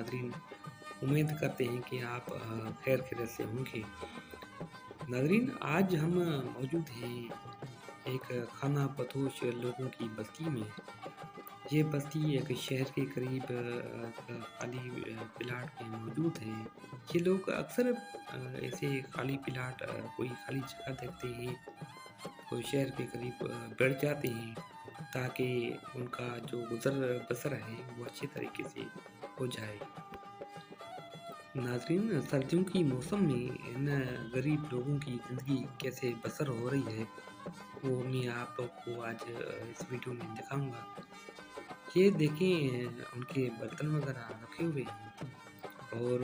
नाज़रीन, उम्मीद करते हैं कि आप खैर खैरियत से होंगे। नाज़रीन, आज हम मौजूद हैं एक खाना बदोश लोगों की बस्ती में। ये बस्ती एक शहर के करीब खाली प्लाट में मौजूद है। ये लोग अक्सर ऐसे खाली प्लाट कोई खाली जगह देखते हैं, तो शहर के करीब बैठ जाते हैं ताकि उनका जो गुज़र-बसर है वो अच्छे तरीके से हो जाए। नाज़रीन, सर्दियों की मौसम में इन गरीब लोगों की ज़िंदगी कैसे बसर हो रही है, वो मैं आपको आज इस वीडियो में दिखाऊँगा। ये देखें उनके बर्तन वग़ैरह रखे हुए हैं और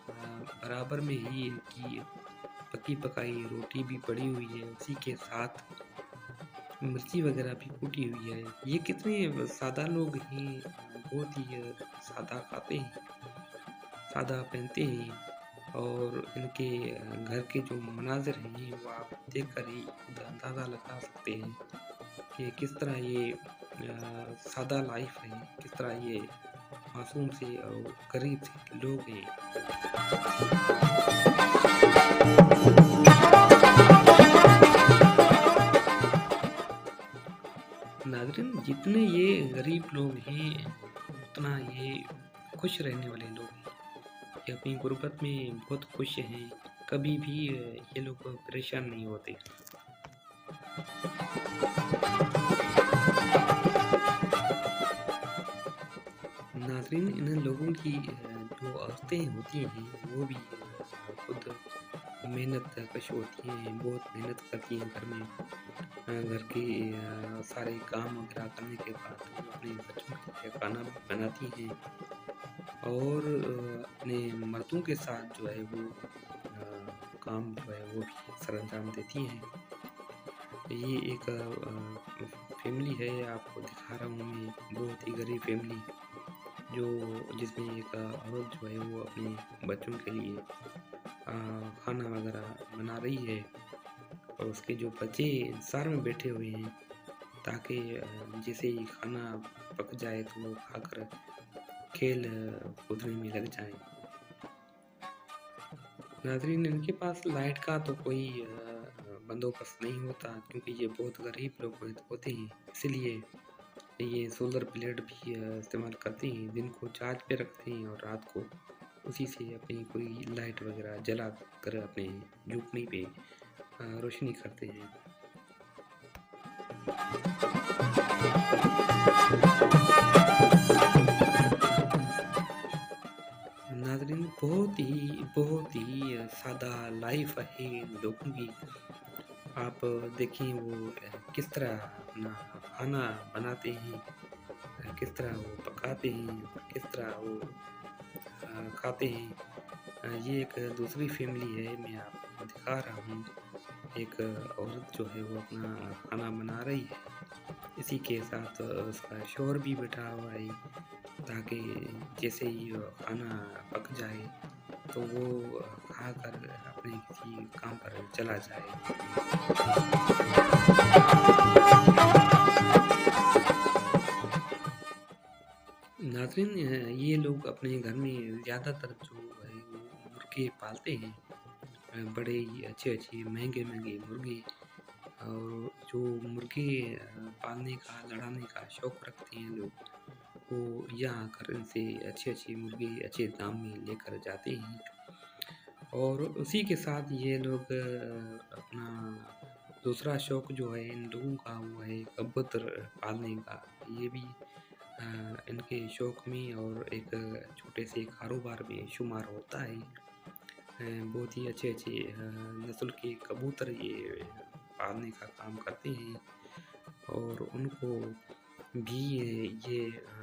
बराबर में ही इनकी पकी-पकाई रोटी भी पड़ी हुई है, उसी के साथ मिर्ची वग़ैरह भी कूटी हुई है। ये कितने सादा लोग हैं, बहुत ही सादा खाते हैं, सादा पहनते हैं और इनके घर के जो मनाज़िर हैं, वो आप देखकर ही खुद अंदाज़ा लगा सकते हैं कि किस तरह ये सादा लाइफ़ है, किस तरह ये मासूम से और गरीब से लोग हैं। नाज़रीन, जितने ये गरीब लोग हैं, उतना ये खुश रहने वाले लोग हैं। ये अपनी गुर्बत में बहुत खुश हैं, कभी भी ये लोग परेशान नहीं होते। नाज़रीन, इन लोगों की जो औरतें होती हैं, वो भी खुद मेहनत कश होती हैं, बहुत मेहनत करती हैं घर में। घर के सारे काम वगैरह करने के बाद वो अपने बच्चों के लिए खाना बनाती हैं और अपने मर्दों के साथ जो है वो काम जो है वो भी सरअंजाम देती हैं। ये एक फैमिली है, आपको दिखा रहा हूँ मैं, बहुत ही गरीब फैमिली जिसमें एक औरत जो है वो अपने बच्चों के लिए खाना वगैरह बना रही है और उसके जो बच्चे इंतज़ार में बैठे हुए हैं ताकि जैसे ही खाना पक जाए तो वो खाकर खेल कूदने में लग जाएँ। नाज़रीन, इनके पास लाइट का तो कोई बंदोबस्त नहीं होता क्योंकि ये बहुत गरीब लोग होते हैं, इसलिए ये सोलर प्लेट भी इस्तेमाल करते हैं। दिन को चार्ज पे रखते हैं और रात को उसी से अपनी कोई लाइट वगैरह जला कर अपने झोंपड़ी पे रोशनी करते हैं। नाज़रीन, बहुत ही सादा लाइफ़ है इन लोगों की। आप देखें वो किस तरह अपना खाना बनाते हैं, किस तरह वो पकाते हैं, किस तरह वो खाते हैं। ये एक दूसरी फैमिली है, मैं आपको दिखा रहा हूँ। एक औरत जो है वो अपना खाना बना रही है, इसी के साथ उसका शौहर भी बैठा हुआ है ताकि जैसे ही खाना पक जाए तो वो खाकर अपने किसी काम पर चला जाए। नाज़रीन, ये लोग अपने घर में ज़्यादातर जो है वो मुर्गे पालते हैं। बड़े ही अच्छे-अच्छे महँगे-महँगे मुर्गे और जो मुर्गे पालने का, लड़ाने का शौक रखते हैं लोग, वो यहाँ आकर इनसे अच्छे-अच्छे मुर्गे अच्छे दाम में लेकर जाते हैं और उसी के साथ ये लोग अपना दूसरा शौक जो है इन लोगों का वो है कबूतर पालने का। ये भी इनके शौक में और एक छोटे से कारोबार में शुमार होता है। बहुत ही अच्छे-अच्छे नस्ल के कबूतर ये पालने का काम करते हैं और उनको भी ये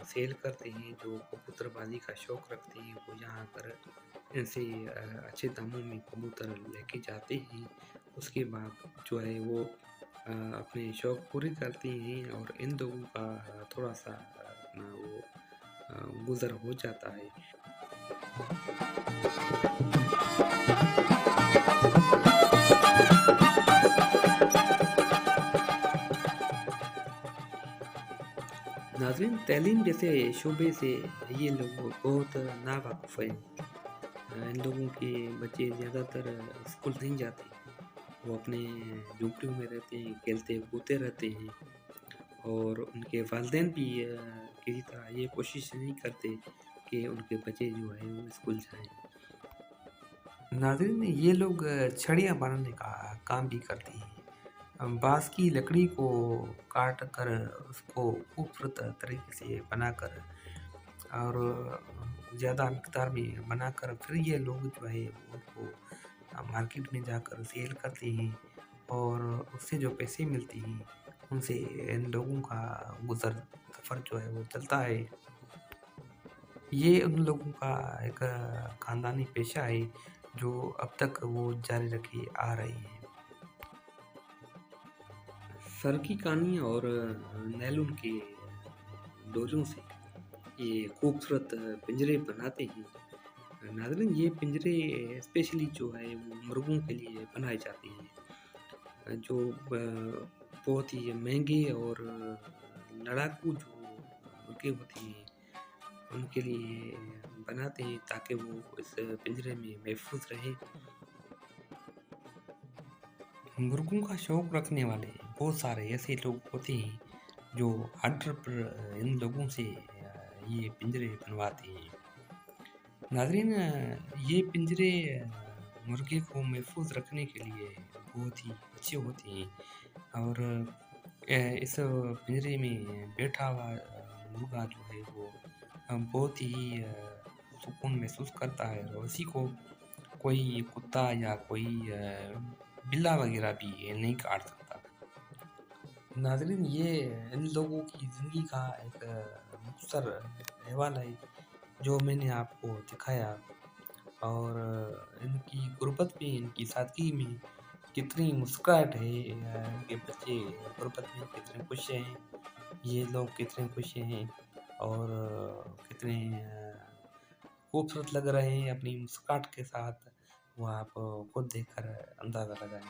सेल करते हैं। जो कबूतरबाजी का शौक रखते हैं वो यहाँ आकर इनसे अच्छे दामों में कबूतर लेके जाते हैं। उसके बाद जो है वो अपने शौक पूरे करते हैं और इन लोगों का थोड़ा-सा अपना वो गुज़र हो जाता है। नाज़रीन, तालीम जैसे शोबे से ये लोग बहुत नावाकिफ़ हैं। इन लोगों के बच्चे ज़्यादातर स्कूल नहीं जाते। वो अपने झोंपड़ियों में रहते हैं, खेलते-कूदते रहते हैं और उनके वालिदैन भी किसी तरह ये कोशिश नहीं करते कि उनके बच्चे जो हैं वो स्कूल जाएँ। नाज़रीन, ये लोग छड़ियाँ बनाने का काम भी करते हैं। बाँस की लकड़ी को काट कर उसको खूबसूरत तरीके से बनाकर और ज़्यादा मिक़दार में बनाकर फिर ये लोग जो है उनको मार्केट में जाकर सेल करते हैं और उससे जो पैसे मिलते हैं, उनसे इन लोगों का गुज़र सफ़र जो है वो चलता है। ये उन लोगों का एक ख़ानदानी पेशा है, जो अब तक वो जारी रखे आ रहे हैं। सर की कानी और नैलून के डोरियों से ये खूबसूरत पिंजरे बनाते हैं। नाज़रीन, ये पिंजरे स्पेशली जो है वो मुर्गों के लिए बनाए जाते हैं, जो बहुत ही महंगे और लड़ाकू जो मुर्गे होते हैं, उनके लिए बनाते हैं ताकि वो इस पिंजरे में महफूज़ रहें। मुर्गों का शौक रखने वाले बहुत सारे ऐसे लोग होते हैं जो ऑर्डर पर इन लोगों से ये पिंजरे बनवाते हैं। नाज़रीन, ये पिंजरे मुर्गे को महफूज़ रखने के लिए बहुत ही अच्छे होते हैं और इस पिंजरे में बैठा हुआ मुर्गा जो है वो बहुत ही सुकून महसूस करता है और उसी को कोई कुत्ता या कोई बिल्ला वगैरह भी नहीं काट सकता। नाज़रीन, ये इन लोगों की ज़िंदगी का एक मुख्तसर अहवाल है जो मैंने आपको दिखाया और इनकी गुर्बत में, इनकी सादगी में कितनी मुस्कुराहट है। इनके बच्चे गुर्बत में कितने खुश हैं, ये लोग कितने खुश हैं और कितने खूबसूरत लग रहे हैं अपनी मुस्कुराहट के साथ, वो आप खुद देखकर अंदाज़ा लगाएँ।